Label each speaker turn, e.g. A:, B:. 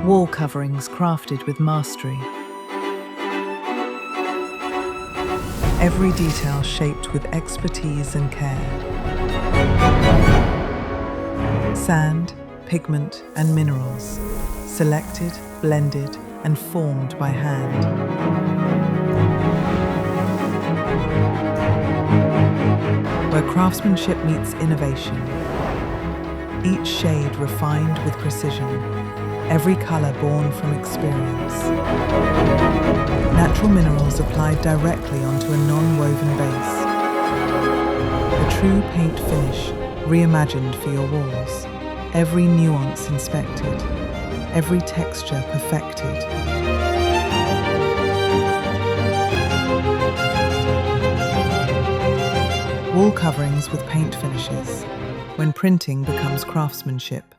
A: Wall coverings crafted with mastery. Every detail shaped with expertise and care. Sand, pigment, and minerals, selected, blended, and formed by hand. Where craftsmanship meets innovation. Each shade refined with precision, every color born from experience. Natural minerals applied directly onto a non-woven base. A true paint finish reimagined for your walls. Every nuance inspected, every texture perfected. Wall coverings with paint finishes, when printing becomes craftsmanship.